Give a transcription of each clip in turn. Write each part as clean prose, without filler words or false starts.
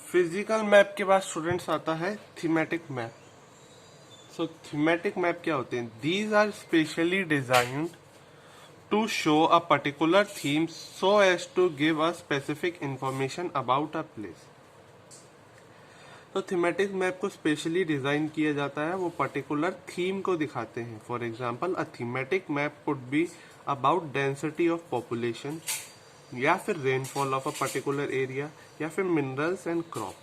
Physical map के बाद students आता है thematic map. So thematic map क्या होते हैं? These are specially designed to show a particular theme so as to give a specific information about a place. तो thematic map को specially design किया जाता है, वो पर्टिकुलर थीम को दिखाते हैं। For example, a thematic map could be about density of population, या फिर rainfall of a particular area, या फिर मिनरल्स एंड क्रॉप।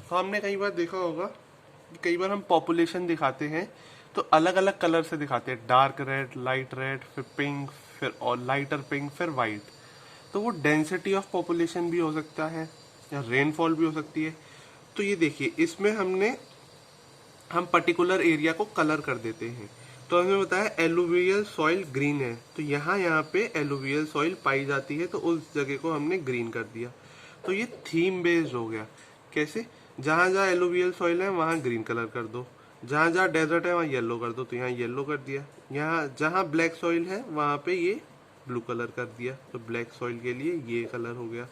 तो हमने कई बार देखा होगा कि कई बार हम पॉपुलेशन दिखाते हैं तो अलग अलग कलर से दिखाते हैं, डार्क रेड, फिर पिंक, फिर और लाइटर पिंक, फिर वाइट। तो वो डेंसिटी ऑफ पॉपुलेशन भी हो सकता है या रेनफॉल भी हो सकती है। तो ये देखिए, इसमें हम पर्टिकुलर एरिया को कलर कर देते हैं। तो हमें बताया एलुवियल सॉइल ग्रीन है, तो यहाँ पे एलुवियल सॉइल पाई जाती है, तो उस जगह को हमने ग्रीन कर दिया। तो ये थीम बेस्ड हो गया। कैसे? जहां जहां एलुवियल सॉइल है वहां ग्रीन कलर कर दो, जहां जहां डेजर्ट है वहां येलो कर दो, तो यहाँ येलो कर दिया। यहाँ जहां ब्लैक सॉइल है वहां पे ये ब्लू कलर कर दिया, तो ब्लैक सॉइल के लिए ये कलर हो गया।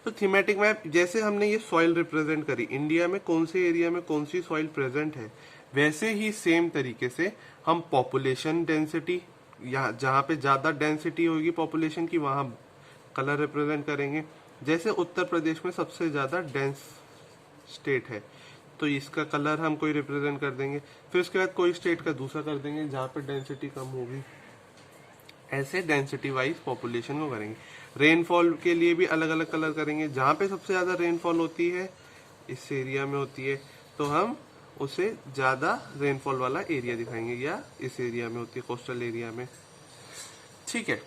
तो थीमेटिक मैप, जैसे हमने ये सॉइल रिप्रेजेंट करी, इंडिया में कौन से एरिया में कौन सी सॉइल प्रेजेंट है, वैसे ही सेम तरीके से हम पॉपुलेशन डेंसिटी, यहाँ जहाँ पे ज्यादा डेंसिटी होगी पॉपुलेशन की वहां कलर रिप्रेजेंट करेंगे। जैसे उत्तर प्रदेश में सबसे ज्यादा डेंस स्टेट है, तो इसका कलर हम कोई रिप्रेजेंट कर देंगे। फिर उसके बाद कोई स्टेट का दूसरा कर देंगे जहाँ पे डेंसिटी कम होगी। ऐसे डेंसिटी वाइज पॉपुलेशन को करेंगे। रेनफॉल के लिए भी अलग अलग कलर करेंगे, जहाँ पे सबसे ज्यादा रेनफॉल होती है इस एरिया में होती है, तो हम उसे ज्यादा रेनफॉल वाला एरिया दिखाएंगे, या इस एरिया में होती है कोस्टल एरिया में। ठीक है,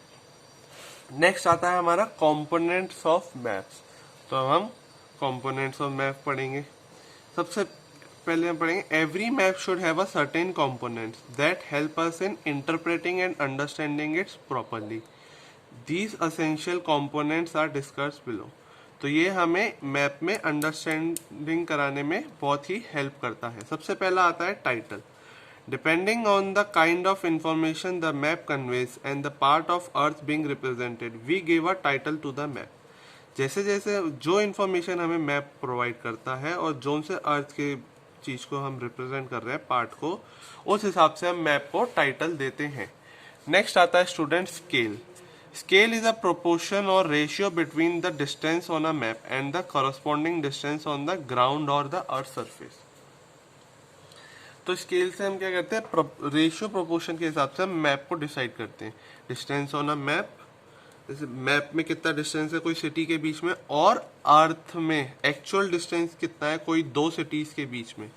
नेक्स्ट आता है हमारा कंपोनेंट्स ऑफ मैप्स। तो हम कंपोनेंट्स ऑफ मैप पढ़ेंगे। सबसे पहले हम पढ़ेंगे, every map should have a certain components that help us in interpreting and understanding its properly. These essential components are discussed below. तो ये हमें मैप में अंडरस्टैंडिंग कराने में बहुत ही हेल्प करता है। सबसे पहला आता है title. Depending on the kind of information the map conveys and the part of earth being represented, we give a title to the map. जैसे जैसे जो इन्फॉर्मेशन हमें मैप प्रोवाइड करता है और जोन से अर्थ के चीज को हम रिप्रेजेंट कर रहे हैं, पार्ट को, उस हिसाब से हम मैप को टाइटल देते हैं। नेक्स्ट आता है student scale. Scale is a proportion or ratio between the distance on a map and the corresponding distance on the ground or the earth surface. तो स्केल से हम क्या करते हैं, रेशियो प्रोपोर्शन के हिसाब से हम मैप को डिसाइड करते हैं। डिस्टेंस ऑन अ मैप, जैसे मैप में कितना डिस्टेंस है कोई सिटी के बीच में, और अर्थ में एक्चुअल डिस्टेंस कितना है कोई दो सिटीज के बीच में,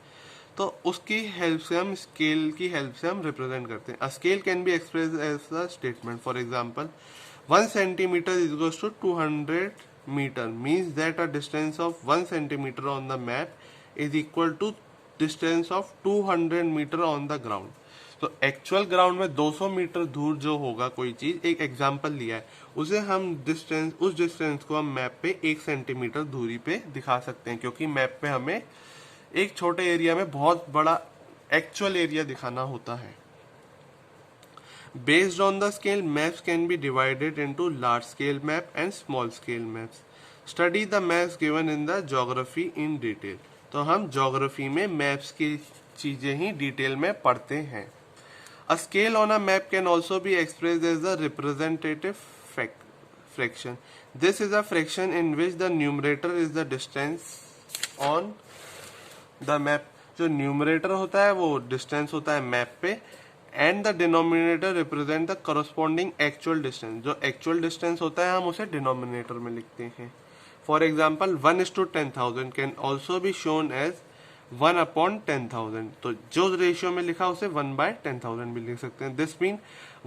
तो उसकी हेल्प से हम, स्केल की हेल्प से हम रिप्रेजेंट करते हैं। A scale can be express as a statement. For example, 1 centimeter is equals to 200 meter, means that a distance of 1 centimeter on the map is equal to distance of 200 meter on the ground. तो actual ground में 200 metre दूर जो होगा कोई चीज, एक example लिया है, उसे हम डिस्टेंस, उस डिस्टेंस को हम मैप पे 1 सेंटीमीटर दूरी पे दिखा सकते हैं, क्योंकि मैप पे हमें एक छोटे एरिया में बहुत बड़ा एक्चुअल एरिया दिखाना होता है। Based on the scale, maps can be divided into large scale map and small scale maps. Study the maps given in the geography in detail. तो हम ज्योग्राफी में मैप्स की चीजें ही डिटेल में पढ़ते हैं। A scale on a map can also be expressed as a representative fraction. This is a fraction in which the numerator is the distance on the map. जो numerator होता है वो डिस्टेंस होता है मैप पे, and the denominator represent the corresponding actual distance. जो actual distance होता है हम उसे डिनोमिनेटर में लिखते हैं। For example, 1:10,000 can also be shown as 1/10,000। तो जो रेशियो में लिखा उसे 1/10,000 भी लिख सकते हैं। This mean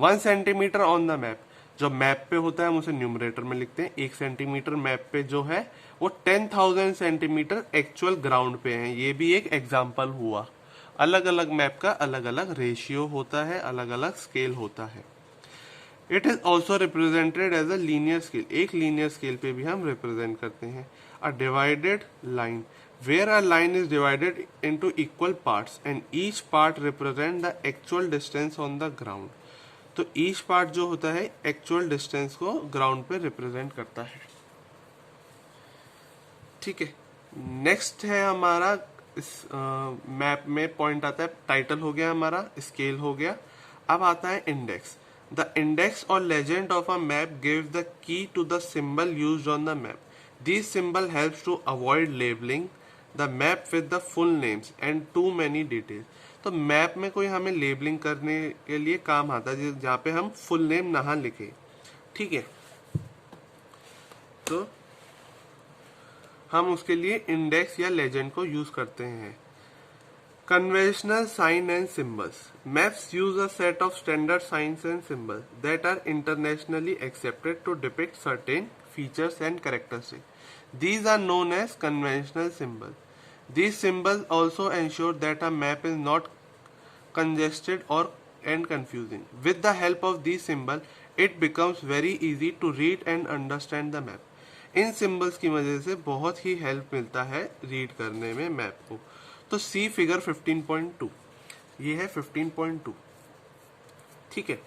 1 centimeter on the map, जो मैप पे होता है हम उसे न्यूमरेटर में लिखते हैं। 1 सेंटीमीटर मैप पे जो है वो 10,000 सेंटीमीटर एक्चुअल ग्राउंड पे है। ये भी एक एग्जाम्पल हुआ। अलग अलग मैप का अलग अलग रेशियो होता है, अलग अलग स्केल होता है। It is also represented as a linear scale. एक लीनियर स्केल पे भी हम रिप्रेजेंट करते हैं। A divided line, where a line is divided into equal parts and each part represent the actual distance on the ground. तो each part जो होता है एक्चुअल डिस्टेंस को ग्राउंड पे रिप्रेजेंट करता है। ठीक है, नेक्स्ट है हमारा इस मैप में पॉइंट आता है, टाइटल हो गया हमारा, स्केल हो गया। अब आता है इंडेक्स। द इंडेक्स और legend of a map gives the key to the symbol used on the map. This symbol helps to avoid labelling the map with the full names and too many details. तो map में कोई हमें labelling करने के लिए काम आता है जहाँ पे हम फुल नेम ना लिखे, ठीक है। तो हम उसके लिए इंडेक्स या लेजेंड को यूज करते हैं। Conventional sign and symbols. Maps use a set of standard signs and symbols that are internationally accepted to depict certain features and characteristics. These are known as conventional symbols. These symbols also ensure that a map is not congested or and confusing. With the help of these symbols, it becomes very easy to read and understand the map. In symbols की वजह से बहुत ही help मिलता है read करने में map को। तो सी फिगर 15.2, ये है 15.2, ठीक है।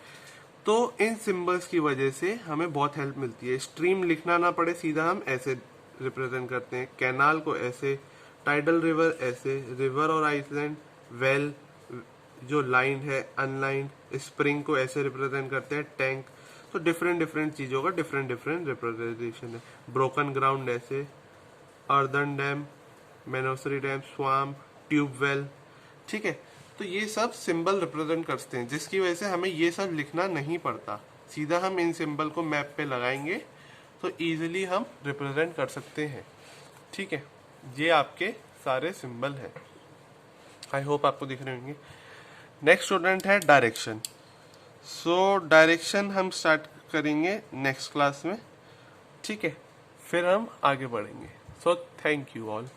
तो इन सिंबल्स की वजह से हमें बहुत हेल्प मिलती है। स्ट्रीम लिखना ना पड़े, सीधा हम ऐसे रिप्रेजेंट करते हैं, कैनाल को ऐसे, टाइडल रिवर ऐसे, रिवर और आइसलैंड, वेल जो लाइन है अनलाइंड, स्प्रिंग को ऐसे रिप्रेजेंट करते हैं, टैंक। तो डिफरेंट डिफरेंट चीजों का डिफरेंट डिफरेंट रिप्रेजेंटेशन है। ब्रोकन ग्राउंड ऐसे, earthen dam, masonry dam, swamp, tubewell, ठीक है। तो ये सब सिंबल रिप्रेजेंट करते हैं, जिसकी वजह से हमें ये सब लिखना नहीं पड़ता, सीधा हम इन सिंबल को मैप पे लगाएंगे तो इजीली हम रिप्रेजेंट कर सकते हैं, ठीक है। ये आपके सारे सिंबल हैं, आई होप आपको दिख रहे होंगे। नेक्स्ट स्टूडेंट है डायरेक्शन। सो डायरेक्शन हम स्टार्ट करेंगे नेक्स्ट क्लास में, ठीक है, फिर हम आगे बढ़ेंगे। So thank you all.